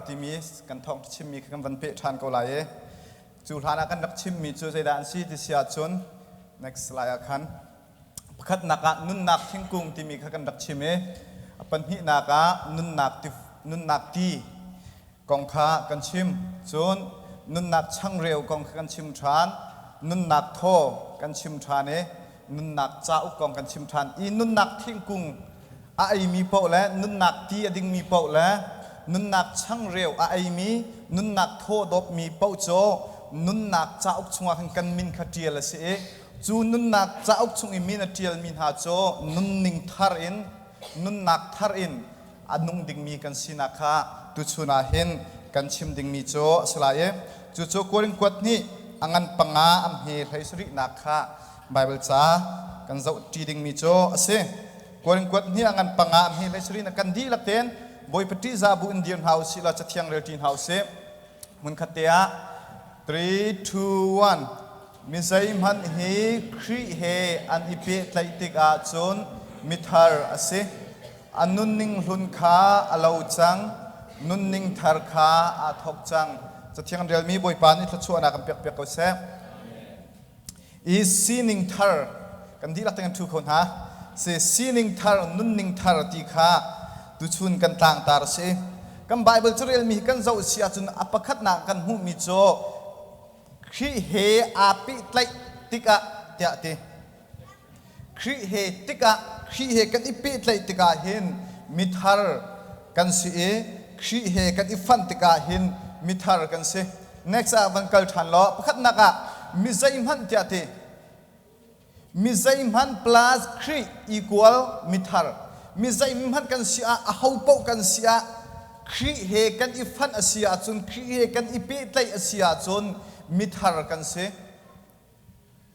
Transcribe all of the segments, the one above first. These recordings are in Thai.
ที่มีกันท่องชิมมีกันวันเปะทานเกาหลีจูทานกันนักชิมมีจูใจด่านซีที่เสียจน next slide คันขัดนักนุนนักทิ้งกุ้งที่มีกันนักชิมปัญหานักนุนนักที่กองข้ากันชิมจนนุนนักช่างเร็วกองกันชิมทานนุนนักโทกันชิมทานนุนนักจ้าอุกองกันชิมทานอีนุนนักทิ้งกุ้งไอมีเปล่าแล้วนุนนักที่ดิ่งมีเปล่าแล้วนุนนักช่างเร็วไอมีนุนนักโทดบมีเปล่าโจนุนนักจ้าอุกชงกันมินขัดเดียลเสจูนุนนักจ้าอุกชงมินเดียลมินหาโจนุนนิงทารินนุนนักทารินอันนุงดิ่งมีกันสินักตุชุนาเห็นกันชิมดิ่งมีโจสลายจูโจโกริงกวดนี้อังันปังอาอัมเฮไลสุรินักไบเบิลจ้ากันเจ้าจีดิ่งมีโจเสโกริงกวดนี้อังันปังอาอัมเฮไลสุรินักกันดีลักเต้นบอยปฏิจาบุอินเดียนเฮาส์สิลาจัดยังเรตินเฮาส์มุนขัดเตีย3 2 1มิไซมันเฮครีเฮอันอิเปตไลติกอาจนมิทาร์อาเซอันนุนนิงลุนคาอาลาวจังนุนนิงทาร์คาอาทอกจังจัดยังเรียลมีบอยปานิทัชวนากันเปียกเปียกเอาเซอีซีนิงทาร์กันดีลักเต้นทุกคนฮะเซซีนิงทาร์นุนนิงทาร์ติคาตุชุนกันต่างตาร์เสกันไบเบิลจะเรียนมีกันเจ้าเสียจนอปคัดนักกันหูมิโจครีเฮอาปิไลติกะเตะเตครีเฮติกะครีเฮกันอิปิไลติกะเห็นมิทาร์กันเสครีเฮกันอิฟันติกะเห็นมิทาร์กันเส next วันเกิดทันล้อปคัดนักมิไซมันเตะเตมิไซมัน plus ครี equal มิทาร์มิใจมันกันเสียอาหูปกันเสียครีเฮกันอิฟันเสียจนครีเฮกันอิเปตไลเสียจนมิทาร์กันเส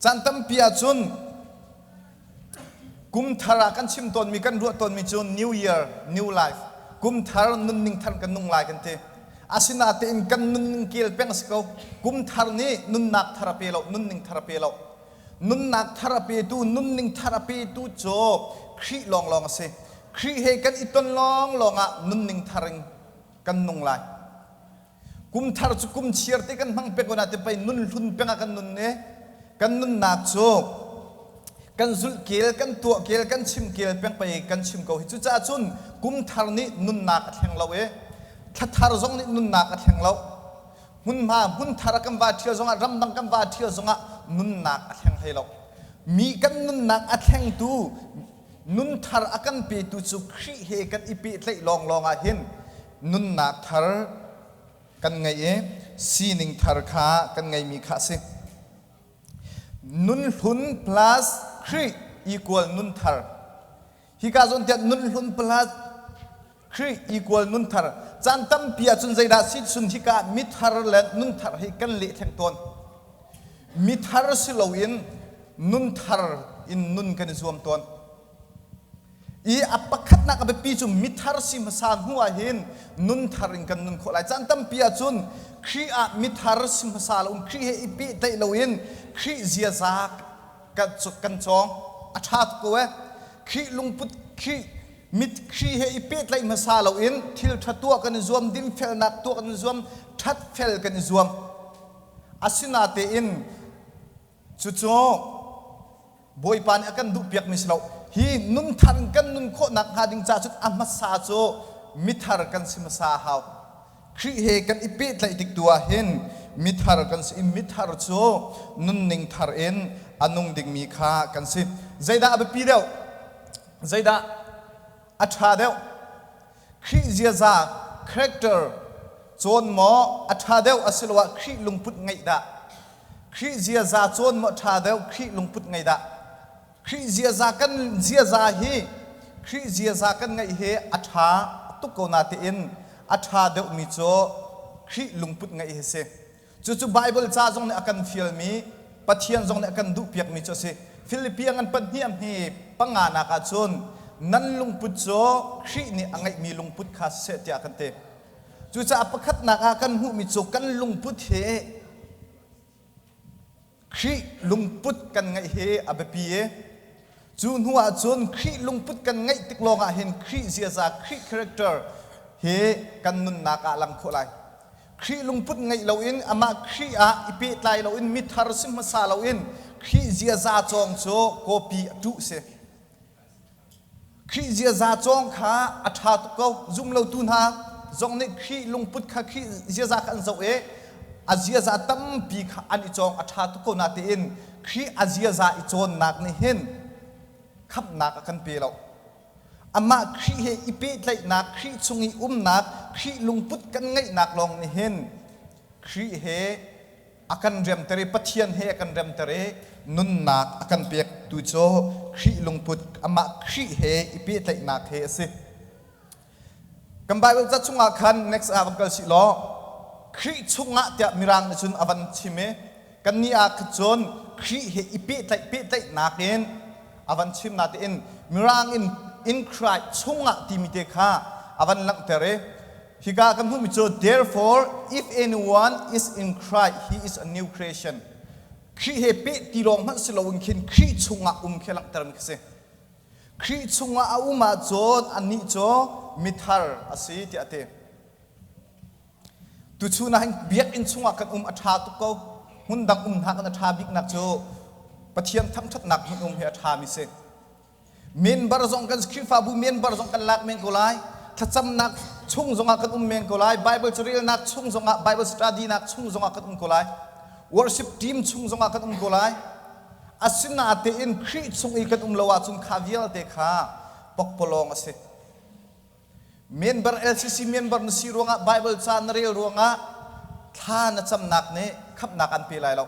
จันตัมพิอาจนกุมทารากันชิมตนมีกันรัวตนมีจน New Year New Life กุมทารานุนนิงทันกันนุ่งลายกันเตอาศินาเตอินกันนุนนิงเกลเป็งสกาวกุมทาร์นี้นุนนักทาราเปลนุนนิงทาราเปลนุนนักทาราเปตูนุนนิงทาราเปตูโจครีลองเสครีเฮกันอิตนลองนุนนิงทาริงกันนุ่งลายกุมทาร์จุกุมเชียร์เตกันมังเปกนาเตไปนุนลุนเป็งกันนุนเนกันนุนนักโจกันสุลเกลกันตัวเกลกันชิมเกลเป็งไปกันชิมเขาหิจุจ้าจุนกุมทาร์นี้นุนนักแทงเราถ้าทาร์จงนี้นุนนักแทงเราหุ่นมาหุ่นทาร์กันว่าเที่ยวจงรำดังกันว่าเที่ยวจงนุนนักแทงให้เรามีกันนุนนักแทงตูนุนทาร์อากันเปิดจุครีเฮกันอิปิไลลองเห็นนุนนักทาร์กันไงซีนิงทาร์ข้ากันไงมีข้าสินุนหุน plus ครี equal นุนทาร์ฮิกาจนเดียนุนหุน plus ครี equal นุนทาร์จันตัมพิอาจุนใจดาสิจุนฮิกามิทาร์และนุนทาร์ฮิกันเละแทงตนมิทาร์สิโลอินนุนทาร์อินนุนกันรวมตนอีอัปคัดนักไปปีจุมิทาร์สิมาสานหัวเห็นนุนทาริงกันนุนขอลายจันตัมพิอาจุนครีอามิทาร์สิมาสาลุนครีเฮอิปิไตโลอินครีเจียจากกันจุกันจองอาชาตกูครีลุงพุทครีมิดครีเฮอิปิไตมาสาลุอินทิลทัดตัวกันรวมดินเฟลนักตัวกันรวมทัดเฟลกันรวมอาศินาเตอินจุดโจบอยปานอากันดุเปียกมิสลาฮีนุนทันกันนุนโคนักหาดิงจ่าจุดอามาซาโจมิทาร์กันสิมาซาฮาวครีเฮกันอิปิตไลติกตัวเห็นมิทาร์กันสิมิทาร์โจนุนนิงทาร์เอ็นอนุงดิงมีข้ากันสิใจดาอเบปีเดียวใจดาอัฐาเดียวครีเจียซาคาแรคเตอร์โจนหมออัฐาเดียวอสิลวะครีลุงพุทธไงดาครีเจียซาโจนหมออัฐาเดียวครีลุงพุทธไงดาคริเจียจากันเจียจาฮีคริเจียจากันไงเฮอัฐาตุกโกนาติอินอัฐาเดวมิโจคริลุงพุทธไงเฮเซจู่ๆไบเบิลจ้าจงเนี่ยกันฟิลมีปัทยันจงเนี่ยกันดูเปียกมิโจเซฟิลิปปีงันปัทยันฮีปังงานาคาจนนั่นลุงพุทธโจครินี่อังไงมีลุงพุทธข้าเสตียกันเตจู่ๆอปคัดนาคากันหูมิโจกันลุงพุทธเฮคริลุงพุทธกันไงเฮอเบปีเอจูนหัวจนครีลุงพุทธกันไงติกลองเห็นครีเสียจากครีคาแรคเตอร์ กันนุนนักลังโคไลครีลุงพุทธไงเราอินอามาครีอาอิปิไลเราอินมิทารสิมมาซาเราอินครีเจียซาจงโจโกปีตุเสครีเจียซาจงขาอัฐาตุกจุมเราตุนหาจงนี่ครีลุงพุทธขาครีเจียซาขันเจ้าอาเจียซาตั้มปีขาอันอิจงอัฐาตุกนาตีอินครีอาเจียซาอิจงนักนี่เห็นขับนักกันเปล่าอามาครีเฮอิปิไลนักครีชุงีนักครีลุงพุทธกันไงนักลองนี่เห็นครีเฮอากันเรียมเตะปัทยันเฮอากันเรียมเตะนุนนักอากันเปียกตุโจครีลุงพุทธอามาครีเฮอิปิไลนักเฮสิกัมไบเบิลจัดชุงอาคัน next อาวันกัลสิล้อครีชุงอาเตะมิรังจุนอาวันชิเมกันนี่อาขจนครีเฮอิปิไลนักเองอาวันชิมนาเตอินมิรังin Christ ชุงอาติมิเตค่ะอาวันลังเตเรฮิกากันพูดมิโจ therefore if anyone is in Christ he is a new creation ครีเฮเปตีรองมันสโลวินคินครีชุงอาเคลังเตรมิกเซครีชุงอามาโจอันนี้โจมิทาร์อาศัยที่อาเตตุชูนะฮิเบียกอินชุงอากันอัฐาตุกเอาหุ่นดังหักกันอัฐาบิกนักโจปะเทียนทำชัดหนักหุ่นเฮอัฐามิเซเมนบาร์ซองกันสคริฟาบูเมนบาร์ซองกันลักเมนโกไลถ้าจำนักชุ่งซงอากันเมนโกไลไบเบิลจริลนักชุ่งซงอาไบเบิลสตาดีนักชุ่งซงอากันโกไลวอร์ชิปทีมชุ่งซงอากันโกไลอาศินาเตอินครีชุ่งอีกันลาวาจุนคาวิลเตค่ะปกปลองอาศัยเมนบาร์เอลซีซีเมนบาร์นซีรวงอาไบเบิลจานเรียลรวงอาท่านักจำนักเนี่ยขับนักอันปีไรเรา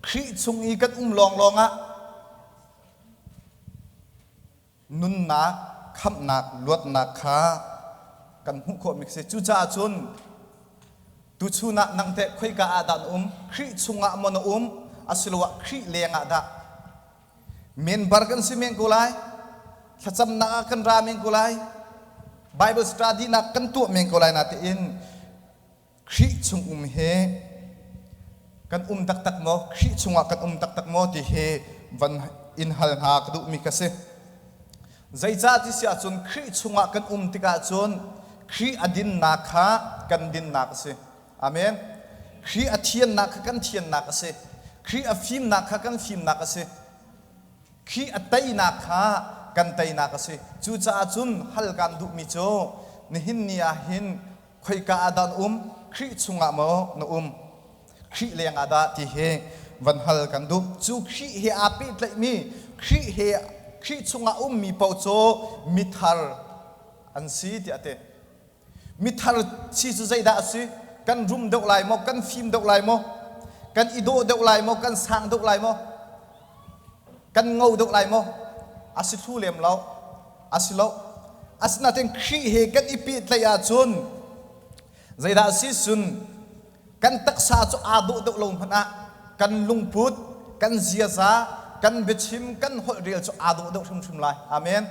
ครีชุ่งอีกันลองอานุนนักขับนักลวดนักขากันหุโคมิกเซจูจ่าจุนตุชูนักนังเตะคุยกับอาดันครีชุงะมโนอาศิลวะครีเลียงอาดาเมนบาร์กันซิเมนกุไลถ้าจำนักกันราเมนกุไลไบเบิลสตาดีนักกันตัวเมนกุไลนาเตอินครีชุงเฮกันตักโมครีชุงะกันตักโมที่เฮวันอินฮัลฮากดูมิกเซใจจ้าที่เสียจนครีชุงอากันติกาจนครีอดินนักฮะกันดินนักเสอาเมนครีอเทียนนักกันเทียนนักเสครีอฟิมนักกันฟิมนักเสครีอไตนักฮะกันไตนักเสจูจ้าจนฮัลกันดุมิโจนิหินเนียหินคอยกาอาดันครีชุงอาโมนครีเลียงอาดาที่เฮวันฮัลกันดุจูครีเฮอาปิดเลยมีครีเฮครีชุงอามีเป้าโจมิทาร์อันซีที่อาเตมิทาร์ชีจุใจด่าสิกันรุมเดกไลโมกันฟิล์มเดกไลโมกันอิโดเดกไลโมกันสางเดกไลโมกันเงาเดกไลโมอาศิทูเลียมเราอาศิเราอาศินาเต็งครีเฮกันอิปิตเลยอาจุนใจด่าสิซุนกันตักษาโจอาดุเดกลงพนะกันลุงพุดกันเสียซากันเบชิมกันหอยเรียลจะอาดุดกชุมไลอาเมน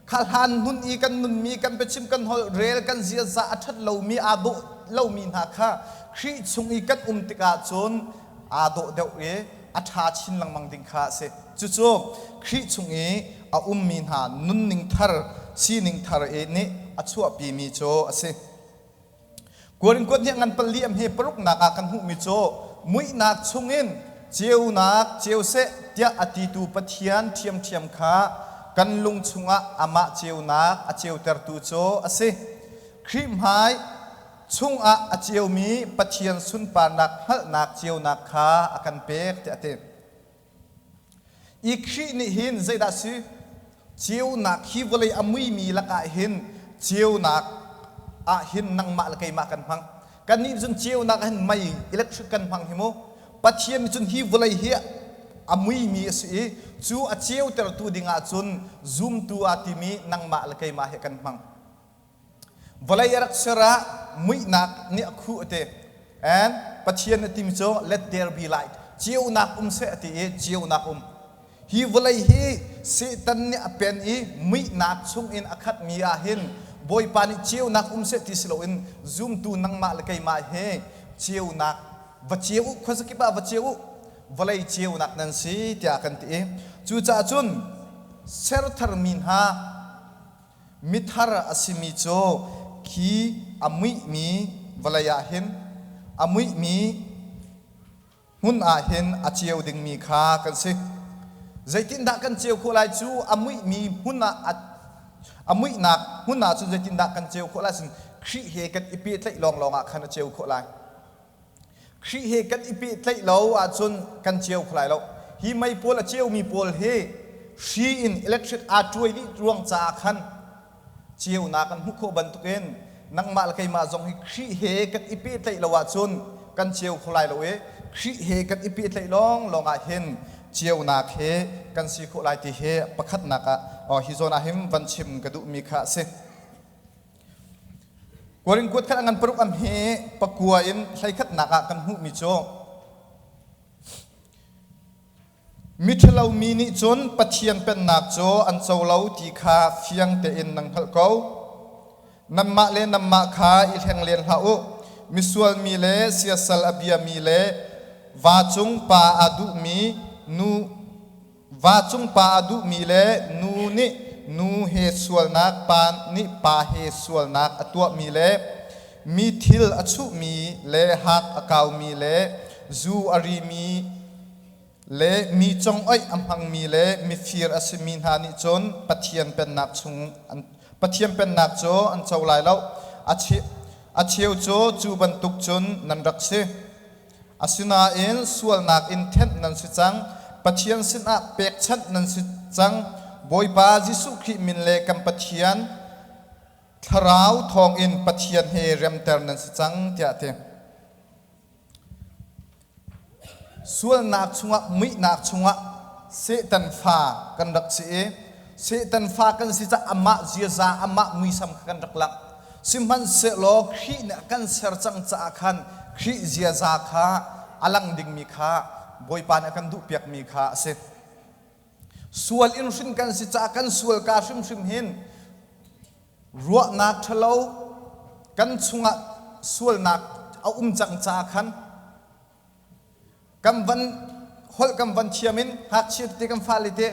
ข้าหันหุ่นอีกันนุนมีกันเบชิมกันหอยเรียลกันเสียซาอัดเรามีอาดุเรามีนักข้าครีชุงอีกันติกาจนอาดุเดวเออัฐาชินลังมังดิงข้าเสจู่ๆครีชุงอีมีนานุนนิงทาร์ซีนิงทาร์เอนี่อัชัวปีมีโจเสกวนกวนเนี่ยงันปลีมเฮปรุกนักกันหุมิโจมุยนักชุงอินเจียวนักเจียวเสเดียอติตูปะเทียนเทียมขากันลุงชุงอามาเจียวนักเจียวเตอร์ตูโจอาศัยครีมหายชุงเจียวมีปะเทียนสุนปานักฮัลนักเจียวนักขาอากันเป๊กเตะเตอีครีนี่หินใจดัชเจียวนักฮิวเลยอามุยมีละกะหินเจียวนักหินนังมาละกะมากันพังกันนี่จนเจียวนักหินไม่อิเล็กทริกกันพังหิโมปัจเจียนจนฮิวเลยเฮียอามุยมีสิจูอาเจียวเตอร์ตูดิงาจนซูมตัวอาติมีนังมาละกะมาเฮกันพังวลัยรักษระมุยนักเนี่ยคู่เตนปัจเจียนติมโจ let there be light เจียวนักเสติเจียวนักฮิวเลยเฮเสตันเนี่ยเป็นมุยนักชุงอินอาคัดมีอาหินบอยปานิเจียวนักเสติสโลอินซูมตูนังมาละกะมาเฮเจียวนักวัเจียวคนสกิบะวัเจียววลัยเจียวนักนั้นสิที่อากันตีจูจ่าจุนเซอร์ทาร์มินฮา mithar asimi cho ki amui mi valaya hin amui mi hun a hin achieu ding mi kha kan se zaitin da kan cheu kholai chu amui mi huna amui nak huna chu zaitin da kan cheu kholai sin khri he kan ipi tlai long longa khana cheu kholai khri he kan ipi tlai lo a chun kan cheu kholai lo hi mai pol a cheu mi pol he shi in electric a tuai li ruang cha khan cheu na kan hu kho ban tuken nang mal kai ma jong hi khri he kan ipi tlai lo wa chun kan cheu kholai lo e khri he kan ipi tlai long longa hin chieu nak he kan si kho lai ti he pakhat naka hi zona him van chim kadu mi kha se koring kot khan ngan paruk am he pakua in hlai khat naka kan hu mi cho mithlau mi ni chon pathian pen nak cho an cholo ti kha fiang te in nang hal ko namma le namma kha i theng len ha o misual mi le siasal abia mi le wa chung pa adu mi nu va chung pa adu mi le nu ni nu he sual nak pa ni pa he sual nak atwa mi le mi thil achu mi le hak akaw mi le zu ari mi le mi chong oi amhang mi le mi fir asmin ha ni chon pathian pen nak chung pathian pen nak cho an chawlai lo acheu cho chu ban tuk chon nan rak se asuna in sual nak in then nan si chang pathian sin a pek chat nan si chang boi pa jisu khi min le kam pathian tharau thong in pathian he rem ter nan si chang tia te sual nak chunga mi nak chunga se tan fa kan rak si e se tan fa kan si cha ama zia za ama mi sam kan rak lak simhan se lo khi na kan ser chang cha khan khi zia za kha alang ding mi kha boi pan akan du piak mi kha se sual in shin kan si cha kan sual ka shim hin ruwa nak thalo kan chunga sual nak a chang cha khan kam van hol kam van chiamin hak chi te kam falite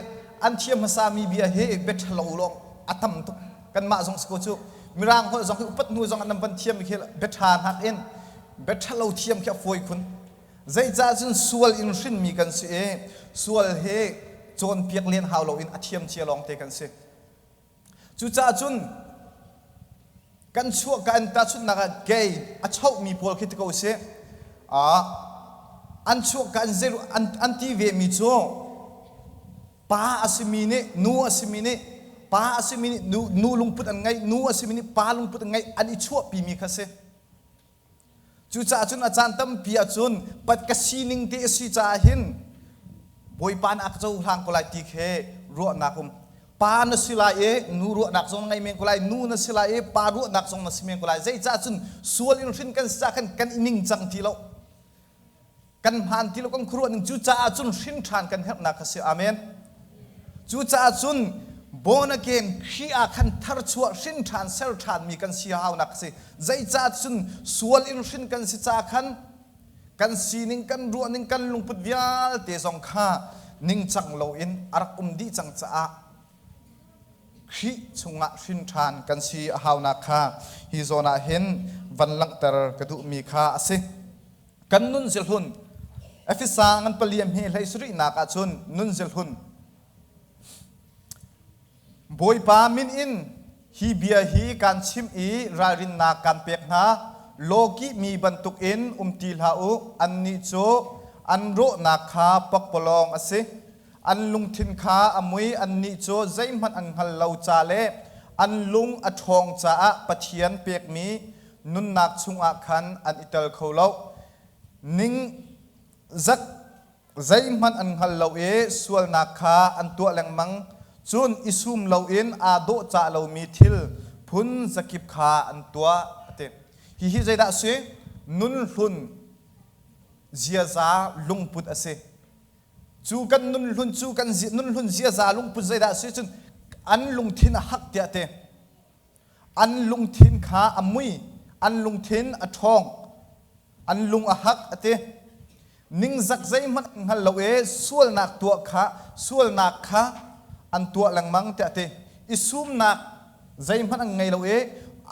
an chiam masami bia he bet thalo long atam tu kan ma jong sko chu mirang hol jong upat nu jong anam van chiam khel bet han hak in bet thalo thiam kha foi khun zai cha chun sual in shin mi kan se sual he chon piak len haw lo in athiam chia long te kan se chu cha chun kan chuak kan ta chun na gay a chau mi pol khit ko se an chuak kan zero an ti ve mi cho pa asimi ne nu asimi ne pa asimi ne nu lungput an ngai nu asimi ne pa lungput an ngai an i chuak pi mi kha se chu cha chun achan tam pia chun pat ka sining te si cha hin boi pan ak chau hang ko lai ti khe ro na kum pa na sila e nu ro nak song ngai meng ko lai nu na sila e pa ro nak song na simeng ko lai zai cha chun sual in rin kan sa kan ining chang ti lo kan han ti lo kan khru ning chu cha chun rin than kan hep na kha se amen chu cha chun born again khi a khan thar chua rin than sel than mi kan si haw nak se zai cha chun sual in rin kan si cha khan kan si ning kan ru ning kan lungput vial te song kha ning chang lo in arak di chang cha a khi chunga rin than kan si haw na kha hi zona hin van lang tar ka du mi kha ase kan nun zel hun afisa ngan paliam he lai suri na ka chun nun zel hun boi pa min in hi bia hi kan chim i ra rin na kan pek na loki mi bantuk in til ha u an ni cho an ro na kha pak polong ase an lung thin kha amui an ni cho zaim han an hal lo cha le an lung a thong cha a pathian pek mi nun nak chunga khan an ital kholo ning zak zaim han an hal lo e sual na kha an tu lang mang chun isum lo in a do cha lo mi thil phun zakip kha an tua ate hi zaida se nun hun zia za lungput ase chu kan nun hun zia za lungput zaida se chun an lung thin hak te ate an lung thin kha amui an lung thin a thong an lung a hak ate ning zak zai man hal lo e sual nak tua kha sual nak kha an tua lang mang te ate isum nak ใจมันไงเรา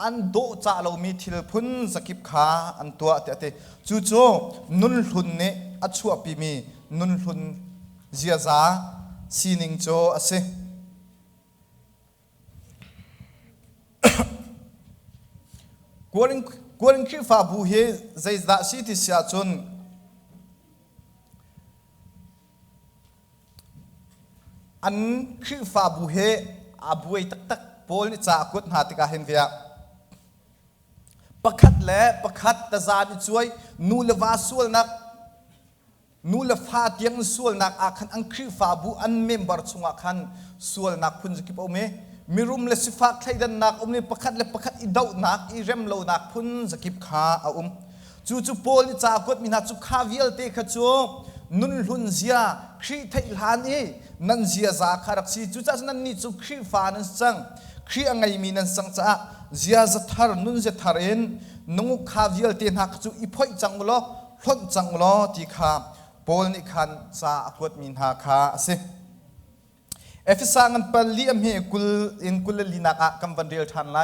อันโดจ่าเรามีทิลพุนสกิบขาอันตัวเตะจู่ๆนุนหุนเนอัชวปีมีนุนหุนเจียซาซีนิงโจอาเซกวนคิดฟ้าบุเฮใจด่าสิที่เสียจนอันคือฟ้าบุเฮอาบุยตักโพลนี่จากกุดหาติกาเห็นเวียประคัดและประคัดตาจานช่วยนูเลวาส่วนนักนูเลฟาเตียงส่วนนักอาคันอังคือฟ้าบุอันเมมเบอร์ชงอาคันส่วนนักพุ่นจะกิบเอาไหมมีรุมเลสิฟ้าใครดันนักนี่ประคัดและประคัดอีดาวนักอีเรมโลนักพุ่นจะกิบขาเอาจู่โพลนี่จากกุดมีนาจุข้าวิลเตะขจูนุนหุนเสียครีไทยลานีนั่นเสียจากขารักสีจู่นั้นนี่จุครีฟ้านั้นสังครีอังไงมีนั่นสังจ้าเสียจะทาร์นุนจะทาร์เอ็นนุ่งข้าวิลเตะนักจู่อีพ่อยจังล้อล้นจังล้อที่ขาโพลนี่ขันจากกุดมีนาขาเสเอฟซังอันเปลี่ยมเฮกุลลีนักกัมวันเดียลทันไล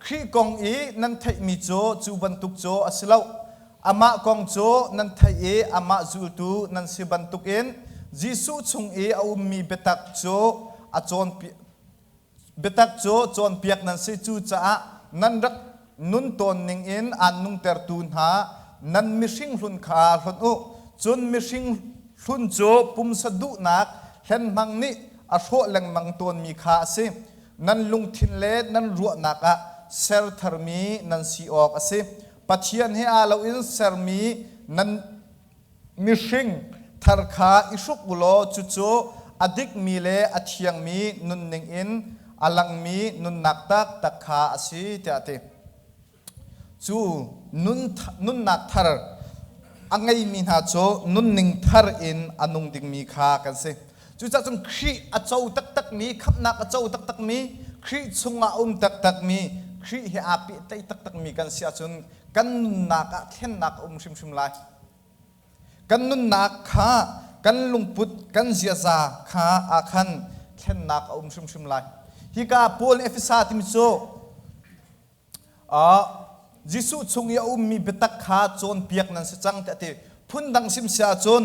ครีกองอีนั่นไทยมีโจจู่บรรทุกโจอสิเลาอามาคงโจนันไทยอามาจูตูนันสิบันตุกเอ็นจิสุชงเอามีเบตักโจอาจอนเบตักโจจอนเปียกนันสิจูจ้านันรักนุนตนนิงเอ็นอันนุงเตอร์ตูนหานันมิชิงลุนขาลุนอุจนมิชิงลุนโจปุ่มสะดุนักเห็นมังนี่อาโชแหลงมังตนมีขาสินันลุงทินเลนันรัวนักะเซลทาร์มีนันซีออกสิปัจจัยนี้อาเราอินเซอร์มีนั้นมิชิงทาร์ขาอิสุกุโลจู่ๆอดิกมีเลอธิยังมีนุนนิงอินอลังมีนุนนักตักขาอสิเตะเตจู่นุนนักทาร์อังไงมีหาโจนุนนิงทาร์อินอนุงดิงมีขากันสิจู่ๆจงครีอเจ้าตักมีขับนักอเจ้าตักมีครีชงอาตักมีครีเฮอาปิเตตักมีกันเสียจนกันนุนนักเข็นนักชิมไลกันนุนนักขากันลุงพุดกันเสียซาขาอาคันเข็นนักชิมไลฮิกาโพลเอฟซาติมโซจิสุชงยามีเบตักขาจนเปียกนั้นสจังแต่ที่พุ่นดังซิมเสียจน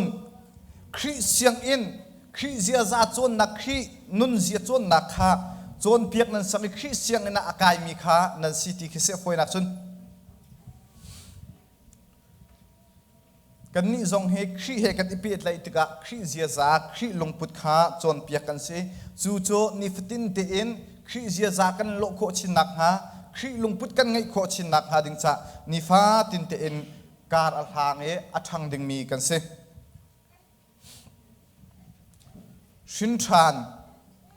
ครีเสียงอินครีเสียซาจนนักครีนุนเสียจนนักขาจนเปียกนั้นสมัยครีเสียงนักอากายมีขานั้นสิที่คิดเสียฟอยนักจนกันนี่ทรงเฮครีเฮกันอิปิดไลติกะครีเสียซาครีลงพุทธาจนเปียกกันสิจู่ๆนิฟตินเตอินครีเสียซากันโลโคชินักฮะครีลงพุทธกันไงโคชินักฮะดิงจ้านิฟาตินเตอินการอัลฮางอัฐังดิงมีกันสิชินทาน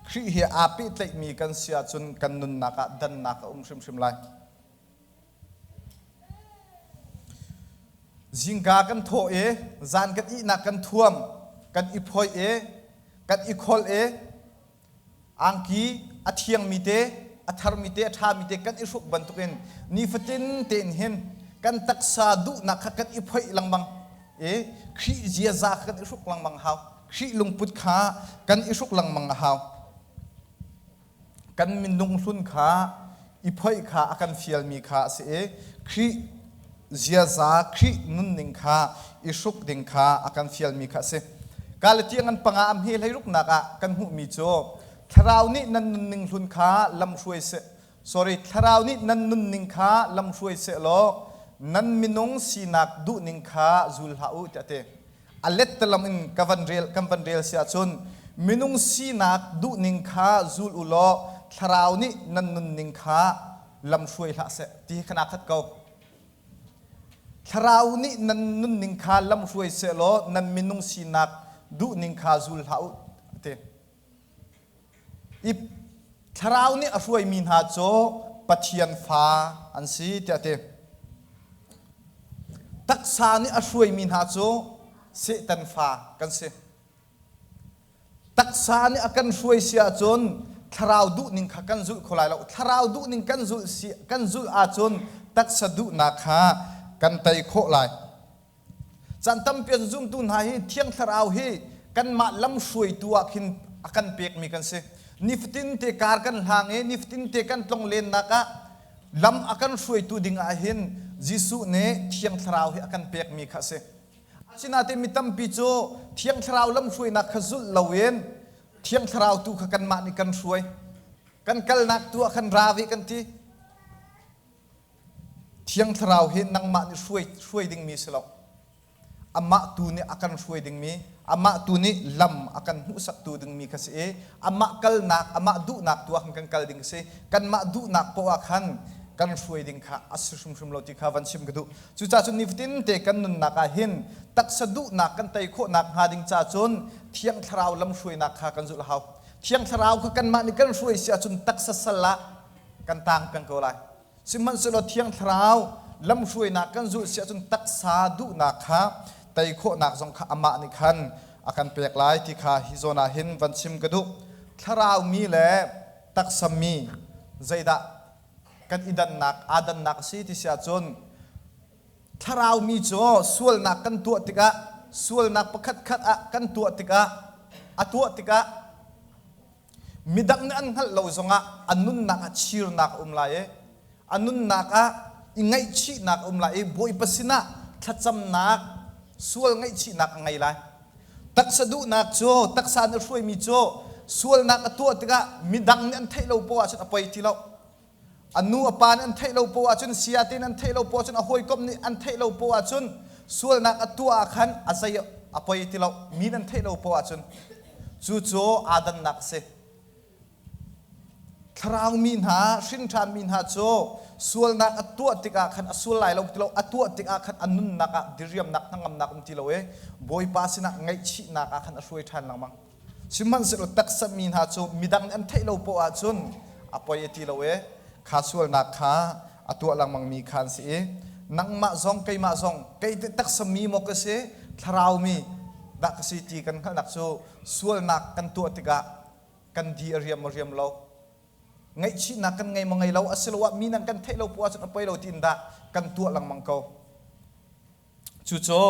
ครีเฮอาปิดไลมีกันเสียจนกันนุนนักดันนักชิมไลจิงกากันโถจานกันอีนักกันท่วมกันอีพอยกันอีคอลอังกีอัทยังมีเตอัทาร์มีเตอัทามีเตกันอีสุกบันทุกินนิฟตินเตนเห็นกันตักซาดุนักกันอีพอยลังบังครีเจียซากันอีสุกลังบังฮาวครีลุงพุทธากันอีสุกลังบังฮาวกันมินดุงสุนขาอีพอยขากันฟิลมีขาเสครีเจียซาครีนุนนิงขาอิสุกดิงขาอากันฟิลมีขาเสกาลที่งันปังอามเฮลัยรุกนักกันหูมีโจทราวนี้นันนุนนิงลุนขาลำช่วยเสsorry ทราวนี้นันนุนนิงขาลำช่วยเสโลนันมินงสีนักดูนิงขาจุลหาอุตเตอเล็ตลำอินกัมวันเรลเสียจนมินงสีนักดูนิงขาจุลอุโลทราวนี้นันนุนนิงขาลำช่วยละเสที่ขนาดทัดเกาทราวนี้นันนุนนิงขาลำช่วยเสโลนันมินงสีนักดูนิงขาจุลหาอุเตอีทราวนี้ช่วยมีหาโจปัจจัยฟ้าอันสีเตตักษานี้ช่วยมีหาโจเสตันฟ้ากันเสตักษานี้กันช่วยเสียจนทราวดูนิงขากันจุขลายแล้วทราวดูนิงกันจุอาจนตักษาดูนักฮะกันไตโคลายจันทำเปลี่ยนจุ่มตุนหายเที่ยงทราวฮีกันมาล้ำช่วยตัวขินกันเปียกมีกันเส niftin te kar kan hange niftin te kan tong len naka lam akan suai tu ding ahin jisu ne thiang thrau hi akan pek mi khase asinate mitam picho thiang thrau lam suai na khazul lawen thiang thrau tu khakan ma ni kan suai kan kal nak tu akan rawi kan ti thiang thrau hi nang ma ni suai ding mi selo ama tu ni akan suai ding mi ama tu ni lam akan husak tu ding mi kasi ama kal nak ama du nak tu akan kan kal ding se kan ma du nak po akan kan suai ding kha asum sum lo ti kha van sim gadu chu cha chun niftin te kan nun naka hin tak sadu nak kan tai kho nak ha ding cha chun thiang thrau lam suai nak kha kan zul hau thiang thrau kha kan ma ni kan suai sia chun tak sasala kan tang peng ko lai simman selo thiang thrau lam suai nak kan zul sia chun tak sadu nak kha tai kho nak jong kha ama ni khan akan pek lai ti kha hi zona hin van sim gadu thrau mi le tak sami zaida kan idan nak adan nak si ti sia chon tharau mi cho sual nak kan tu tika sual nak pakhat khat a kan tu tika atu tika midang na an hal lo zonga anun nak chir nak umlae anun nak a ingai chi nak umlae boi pasina thacham nak sual ngai chi nak ngai lai tak sadu nak cho tak sa na ruai mi cho sual nak atu tika midang an thailo po a chun apai ti lo anu apan an thailo po achun siatin an thailo po achun ahoi kom ni an thailo po achun sual nak atua khan asai apoi tilo min an thailo po achun chu cho adan nak se thrang min ha shin than min ha cho sual nak atua tika khan asul lai lo tilo atua tika khan anun naka diriam nak nangam nak tilo e boy pasina ngai chi nak khan asui than lamang simman se taksa min ha cho midang an thailo po achun apoi tilo e khasual nak kha atua lang mang mi khan si nang ma zong kai tak sami mo ka se tharau mi da ka si ti kan kha nak so sual nak kan tu tika kan di riam lo ngai chi nak kan ngai mangai lo asilwa mi nang kan thailo pu achun apai lo tin da kan tu lang mang ko chu cho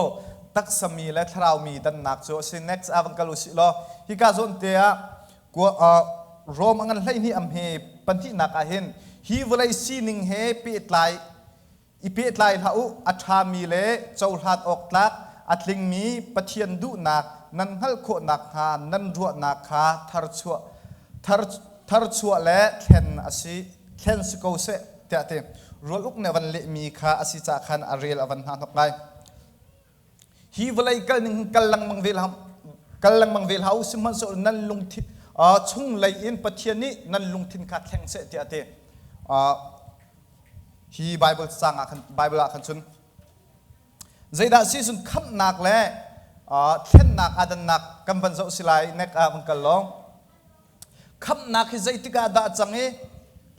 tak sami la tharau mi dan nak cho se next avang kalu si lo hi ka zon te a ko rom angan hlai ni am he panti nak a hen hi volai sining he petlai ipetlai hau atha mi le chauhat ok tlak atling mi pathian du nak nan hal kho nak ha nan ru nak kha thar chua le khen asi khen siko se ta te roluk ne van le mi kha asi cha khan arel avan ha nok lai hi volai kal ning kallang mang vel hau simman so nan lung thi chung lai in pathian ni nan lung thin kha thleng se ta te hi bible sang akan bible akan chun zaida si sun kham nak le then nak adan nak kam ban zo silai nek a bangkal long kham nak hi zaitika da change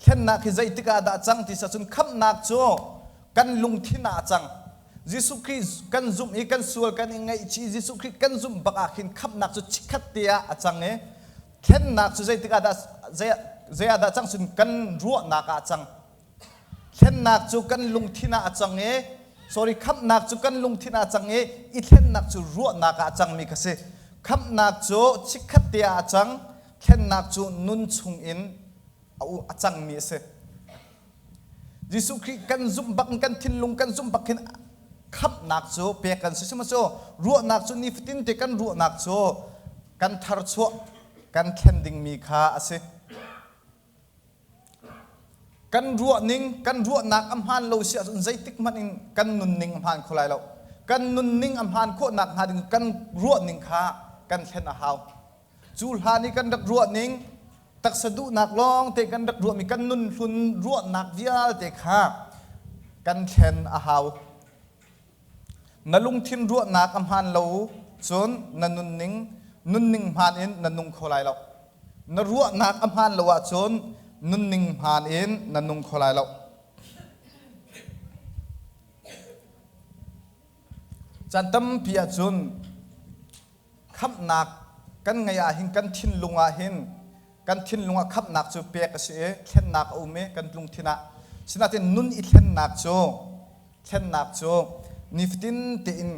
then nak hi zaitika da chang ti sa chun kham nak cho kan lung thina chang jisu christ kan zum i kan sual kan ngai chi jisu christ kan zum baka khin kham nak chu chikhat tia achang e then nak chu zaitika da zaya da chang sun kan ruwa naka chang then nak chu kan lung thina achang e sorry kham nak chu kan lung thina achang e I then nak chu ruwa naka achang mi kase kham nak chu chikhat tia achang then nak chu nun chung in au achang mi se jisu christ kan zum bak kan thin lung kan zum bak hin kham nak chu pe kan se ma chu ruwa nak chu ni fitin te kan ruwa nak chu kan thar chu kan khending mi kha ase kan ruwa nak amhan lo sia zaitik manin kan nun ning amhan kholai lo kan nun ning amhan kho nak hading kan ruwa ning kha kan thlen a haw chul hani kan dak ruwa ning tak sadu nak long te kan dak ruwa mi kan nun hlun ruwa nak vial te kha kan thlen a haw nalung thin ruwa nak amhan lo chon nanun ning man in nanung kholai lo na ruwa nak amhan lo wa chon nun ning man in nanung kholai lo chantam pia chun khap nak kan ngaya hin kan thin lunga hin kan thin lunga khap nak chu pek ase khen nak ume kan lung thina sinatin nun I khen nak chu niftin te in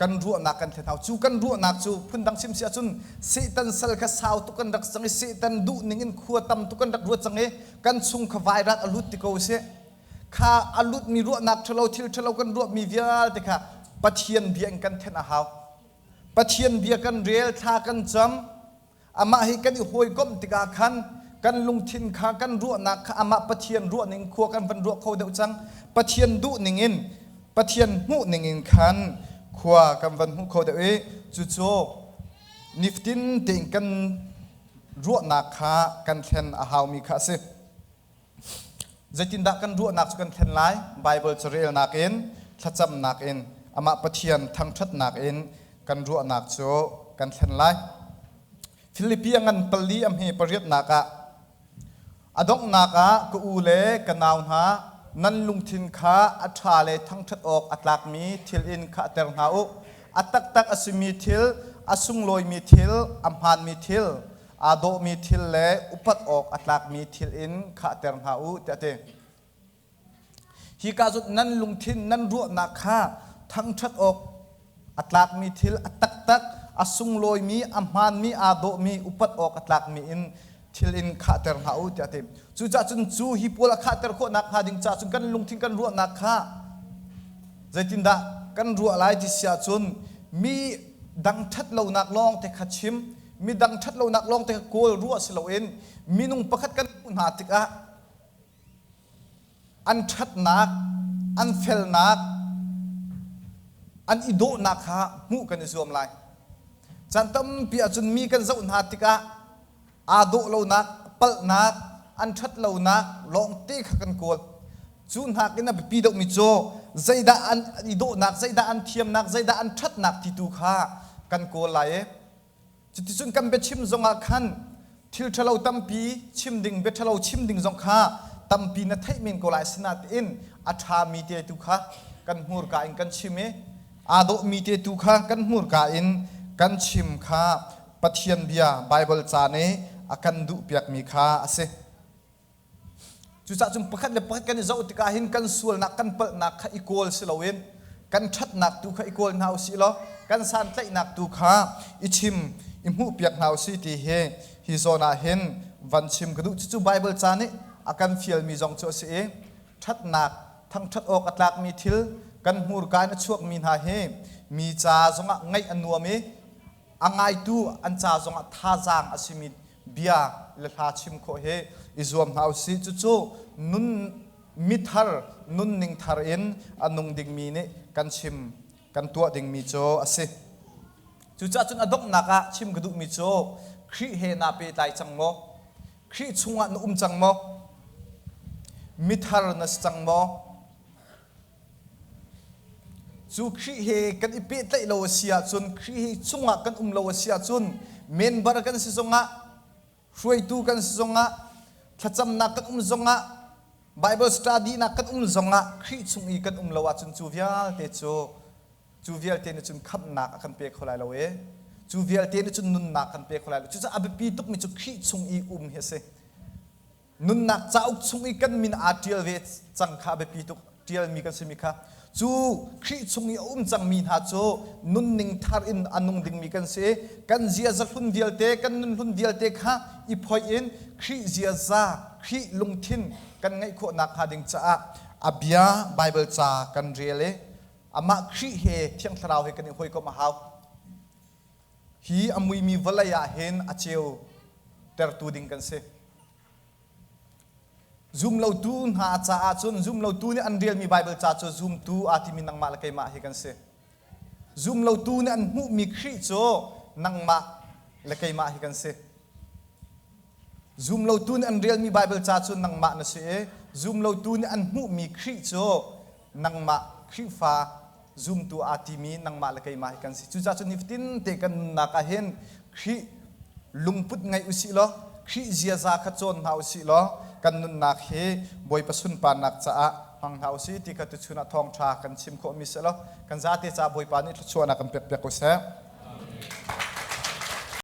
กันรัวนักกันเท่าจูกันรัวนักจูพุ่นดังชิมเสียจุนสิตันสัลกสาวตุกันดักสังสิตันดูนิ่งขวดตำตุกันดักรัวจังกันซุงขวายรักอลุติโกเสข้าอลุตมีรัวนักทะเลาทิลทะเลากันรัวมีเวียลติค่ะปัทยันเบียงกันเทนาหาวปัทยันเบียกันเรียลท่ากันจำอามาให้กันอีหอยก้มติกาคันกันลุงทินข้ากันรัวนักอามาปัทยันรัวนิ่งขวกันวันรัวเขาเดาจังปัทยันดูนิ่งปัทยันหูนิ่งคันขวกันวันหูเขาเดาจุโจนิฟตินติงกันรัวนักข้ากันเทนอาหาวมีข้าสิจะจินดักกันรัวนักสุกันเทนไลไบเบิลจะเรียลนักเองทัดจำนักเองอามาปัทยันทั้งทัดนักเองกันรัวนักโจกันเทนไลฟิลิปปีงันปลีอัมเฮปริยนักะอดงนักะกูอูเลกันนาวหานันลุงทินข้าอัฐาเลทั้งทัดออกอัตลักมีทิลอินข้าเตอร์หาอุอัตตักอสุมีทิลอสุงลอยมีทิลอัมพานมีทิลอาโดมีทิลเลอุปัตออกอัตลักมีทิลอินข้าเตอร์หาอุเตะฮิกาจุดนั้นลุงทินนั้นรัวนักข้าทั้งทัดออกอัตลักมีทิลอัตตักอสุงลอยมีอัมพานมีอาโดมีอุปัตออกอัตลักมีอินทิลอินข้าเตอร์หาอุเตะจูจ่าจุนจูฮิปุลข้าเตอร์โคนักหาดิงจ่าจุนกันลุงทินกันรัวนักข้าใจจินดากันรัวลายที่เสียจุนมีดังทัดเหล่านักลองแต่ขัดชิมมีดังทัดเหล่านักลองแต่โกลรัวสิเหล่าเอ็นมีนุ่งประคัดกันหาติกะอันทัดนักอันเฟลนักอันอิโดนักฮะหูกันในส่วนไรจันทร์ปีอาจุนมีกันเจ้าหาติกะอาโดเหล่านักเปลนักอันทัดเหล่านักลองตีขักันโกลจุนหากินนับปีดอกมิโจใจด่าอันอิโดนักใจด่าอันเทียมนักใจด่าอันทัดนักที่ตูข้ากันโกลไรจุดที่จุนกันเบ็ดชิมจงอาคันทิลทะเลาตั้มปีชิมดิ่งเบ็ดทะเลาชิมดิ่งจงข้าตั้มปีนัทให้มินโกลายสนาตินอัฐามีเตตุข้ากันหูรกาอินกันชิมอาโดมีเตตุข้ากันหูรกาอินกันชิมข้าปัทยันเบียไบเบิลจานีอากันดุเปียกมีข้าอาเซจุดจัจุมประคัดเลยประคัดกันในเจ้าติกาหินกันส่วนนักกันเปิดนักข้าอีโกลสิลาเวนกันชัดนักตุข้าอีโกลนาวสิลอกันสันไตนักตุข้าอิชิมอิมหูเปียกนาวสิตีเฮฮิโซนาเห็นวันชิมกระดูจุไบเบิลจานีอากันฟิลมีจงโจเสชัดนักทั้งชัดออกอัตลักมีทิลกันหูรกายนัชวกมีนาเฮมีจ่าจงไงอันนัวมีอังไงตูอันจ่าจงท่าจางอาศิมิดเบียเลลาชิมโคเฮอิจวมนาวสิจุนุนมิทาร์นุนนิงทาร์อินอันนุงดิ่งมีเนกันชิมกันตัวดิ่งมีโจอาศิจุจ่าจุนอดกนักชิมกระดูกมีโจครีเฮนาเปตายจังโมครีชงอันจังโมมิทาร์นัสจังโมจูครีเฮกันอิเปตายโลเซียจุนครีเฮชงกันโลเซียจุนเมนบาร์กันสิจงะช่วยตูกันสิจงะทัดจำนักกันจงะไบเบิลสตัดดี้นักกันจงะครีชงอีกันโลวะจุนจูเวียลเตโจจูเวียลเตนจุนขับนักกันเปียขลายโลเอจูเวียลเตนจุนนุนนักกันเปียขลายโลจุจะอับปีตุกมีจุครีชงอีเฮเซนุนนักจ้าอุกชงอีกันมินอาเทียลเวทจังข้าอับปีตุกเทียลมีกันสิมิข้าจูครีชงอีจังมีนหาโจนุนนิงทาร์อินอันนุงดิ่งมีกันเสกันเจียจะลุนเดียลเตกันนุนลุนเดียลเตข้าอีพอยอินครีเจียซาครีลุงทินกันไงโคนักหาดิ่งจ้าอับยาไบเบิลจ้ากันเรียเลอามาครีเฮเที่ยงทราวเฮกันอีหอยก็มาหาวฮีอามุยมีวลายาเห็นอาเชียวเตอร์ตูดิ่งกันเสzoom lau tu ha cha a chun zoom lau tu ni an real mi bible cha cho zoom tu ati min nang ma la kai ma he kan se zoom lau tu ni an hu mi khri cho nang ma la kai ma he kan se zoom lau tu ni an real mi bible cha cho nang ma na se zoom lau tu ni an hu mi khri cho nang ma khri fa zoom tu ati mi nang ma la kai ma he kan se chu cha chu niftin te kan na ka hen khri lungput ngai usi lo khri zia za kha chon na usi loกันนุนนักเฮบอยประสุนปานักจ้าหังเฮาสิที่กัตุชุนาทองชากันชิมโคมิเสลกันซาติจ้าบอยปานิชวนนักกันเปียกๆกุเส